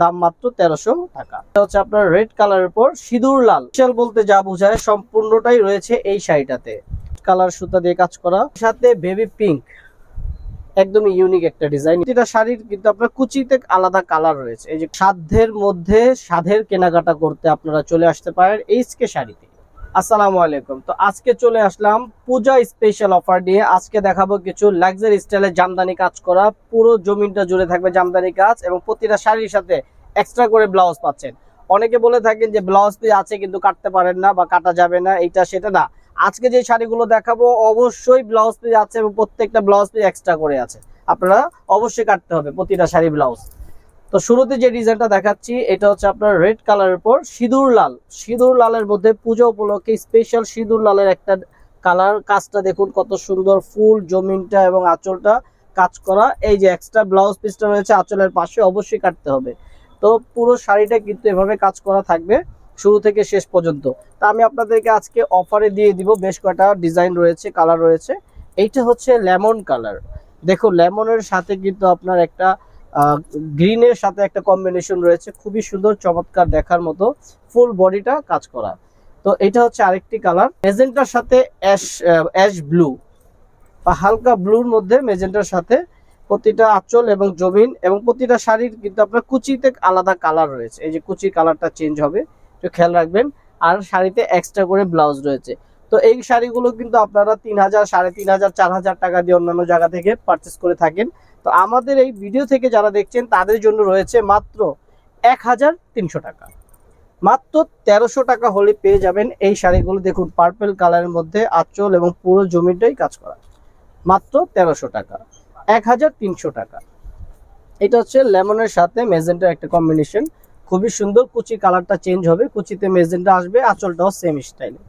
দাম মাত্র 1300 টাকা। এটা হচ্ছে আপনার রেড কালারের উপর সিঁদুর লাল, স্পেশাল বলতে যা বোঝায় সম্পূর্ণটাই রয়েছে এই শাড়িটাতে। কালার সুতা দিয়ে কাজ করা, সাথে বেবি পিঙ্ক, একদমই ইউনিক একটা ডিজাইন। এটা শাড়ির কিন্তু আপনার কুচিতে আলাদা কালার রয়েছে। এই যে সাধ্যের মধ্যে সাধের কেনাকাটা করতে আপনারা চলে আসতে পারেন এইচকে শাড়িতে। আসসালামু আলাইকুম। তো আজকে চলে আসলাম পূজা স্পেশাল অফার নিয়ে। আজকে দেখাবো কিছু লাক্সারি স্টাইলের জামদানি কাজ করা, পুরো জমিনটা জুড়ে থাকবে জামদানি কাজ এবং প্রতিটা শাড়ির সাথে এক্সট্রা করে ব্লাউজ পাচ্ছেন। অনেকে বলে থাকেন যে ব্লাউজ পিস আছে কিন্তু কাটতে পারেন না বা কাটা যাবে না, এইটা সেটা না। আজকে যে শাড়িগুলো দেখাবো অবশ্যই ব্লাউজ পিস আছে এবং প্রত্যেকটা ব্লাউজ পিস এক্সট্রা করে আছে, আপনারা অবশ্যই কাটতে হবে প্রতিটা শাড়ি ব্লাউজ। তো শুরুতে যে ডিজাইনটা দেখাচ্ছি এটা হচ্ছে আপনার রেড কালারের উপর সিঁদুর লাল। সিঁদুর লালের মধ্যে পূজা উপলক্ষে স্পেশাল সিঁদুর লালের একটা কালার। কাজটা দেখুন কত সুন্দর, ফুল জমিনটা এবং আঁচলটা কাজ করা। এই যে এক্সট্রা ব্লাউজ পিসটা রয়েছে আঁচলের পাশে, অবশ্যই কাটতে হবে। তো পুরো শাড়িটা কিন্তু এভাবে কাজ করা থাকবে শুরু থেকে শেষ পর্যন্ত। তা আমি আপনাদেরকে আজকে অফারে দিয়ে দিব। বেশ কয়েকটা ডিজাইন রয়েছে, কালার রয়েছে। এইটা হচ্ছে লেমন কালার। দেখুন লেমনের সাথে কিন্তু আপনার একটা গ্রিনের সাথে একটা কম্বিনেশন রয়েছে, খুবই সুন্দর চমৎকার দেখার মতো, ফুল বডিটা কাজ করা। তো এটা হচ্ছে আরেকটি কালার মেজেন্টার সাথে অ্যাশ ব্লু বা হালকা ব্লুর মধ্যে মেজেন্টার সাথে প্রতিটা আঁচল এবং জমিন এবং প্রতিটা শাড়ির কিন্তু আপনার কুচিতে আলাদা কালার রয়েছে। এই যে কুচির কালারটা চেঞ্জ হবে, একটু খেয়াল রাখবেন। আর শাড়িতে এক্সট্রা করে ব্লাউজ রয়েছে। তো এই শাড়িগুলো কিন্তু আপনারা 3000, 3500, 4000 টাকা দিয়ে অন্যান্য জায়গা থেকে পারচেস করে থাকেন। তো আমাদের এই ভিডিও থেকে যারা দেখছেন তাদের জন্য রয়েছে মাত্র 1300 টাকা। মাত্র 1300 টাকা হলে পেয়ে যাবেন এই শাড়িগুলো। দেখুন পার্পল কালারের মধ্যে আঁচল এবং পুরো জমিটাই কাজ করা, মাত্র 1300 টাকা, 1300 টাকা। এটা হচ্ছে লেমনের সাথে মেজেন্টার একটা কম্বিনেশন, খুবই সুন্দর। কুচি কালারটা চেঞ্জ হবে, কুচিতে মেজেন্টা আসবে, আঁচলটাও সেম স্টাইলে।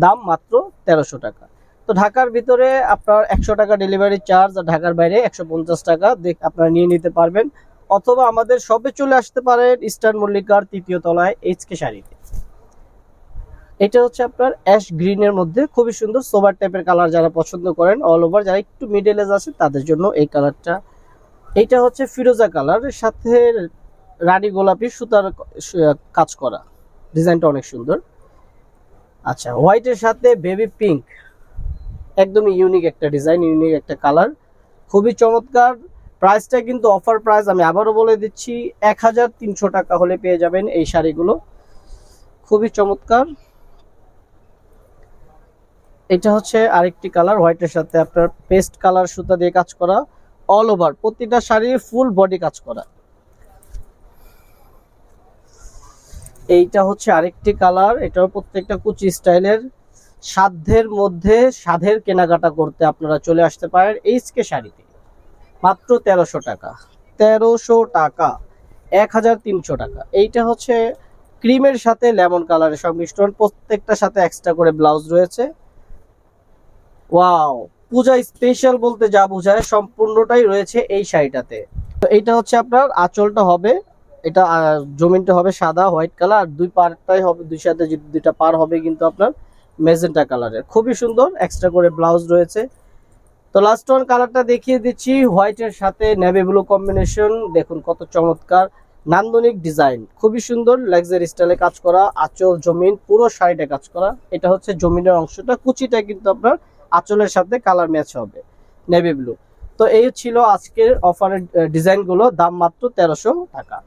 দাম মাত্র 1300 টাকা। তো ঢাকার ভিতরে আপনার 100 টাকা ডেলিভারি চার্জ, আর ঢাকার বাইরে 150 টাকা আপনারা নিয়ে নিতে পারবেন। অথবা আমাদের শপে চলে আসতে পারেন ইস্টার্ন মল্লিকার 3য় তলায় এইচকে শাড়িতে। এটা হচ্ছে আপনার অ্যাশ গ্রিনের মধ্যে খুবই সুন্দর সোবার টাইপের কালার, যারা পছন্দ করেন অল ওভার, যারা একটু মিডল এজ আছে তাদের জন্য এই কালারটা। এইটা হচ্ছে ফিরোজা কালারের সাথে রানী গোলাপি সুতার কাজ করা, ডিজাইনটা অনেক সুন্দর। আচ্ছা, হোয়াইটের সাথে বেবি পিঙ্ক, একদমই ইউনিক একটা ডিজাইন, ইউনিক একটা কালার, খুবই চমৎকার। প্রাইসটা কিন্তু অফার প্রাইস, আমি আবারও বলে দিচ্ছি 1300 টাকা হলে পেয়ে যাবেন এই শাড়িগুলো, খুবই চমৎকার। এটা হচ্ছে আরেকটি কালার, হোয়াইটের সাথে আপনার পেস্ট কালার সুতা দিয়ে কাজ করা, অল ওভার প্রতিটা শাড়ির ফুল বডি কাজ করা। এইটা হচ্ছে আরেকটি কালার, এটাও প্রত্যেকটা কুচি স্টাইলের। সাধ্যের মধ্যে সাধের কেনাকাটা করতে আপনারা চলে আসতে পারেন এইচকে শাড়িতে। মাত্র 1300 টাকা, 1300 টাকা, 1300 টাকা। এইটা হচ্ছে ক্রিমের সাথে লেমন কালারের সংমিশ্রণ, প্রত্যেকটার সাথে এক্সট্রা করে ব্লাউজ রয়েছে। ওয়াও, পূজা স্পেশাল বলতে যা বোঝায় সম্পূর্ণটাই রয়েছে এই শাড়িটাতে। তো এইটা হচ্ছে আপনার আঁচলটা হবে, এটা জমিনটা হবে সাদা হোয়াইট কালার, আর দুই পারটাই হবে, দুই সাথে দুইটা পার হবে কিন্তু আপনার মেজেন্টা কালারের, খুবই সুন্দর এক্সট্রা করে ব্লাউজ রয়েছে। তো লাস্ট ওয়ান কালারটা দেখিয়ে দিচ্ছি, হোয়াইটের সাথে নেভি ব্লু কম্বিনেশন। দেখুন কত চমৎকার নান্দনিক ডিজাইন, খুবই সুন্দর লাক্সারি স্টাইলে কাজ করা, আঁচল জমিন পুরো শাড়িটা কাজ করা। এটা হচ্ছে জমিনের অংশটা, কুচিটা কিন্তু আপনার আঁচলের সাথে কালার ম্যাচ হবে নেভি ব্লু। তো এই ছিল আজকের অফারের ডিজাইনগুলো, দাম মাত্র 1300 টাকা।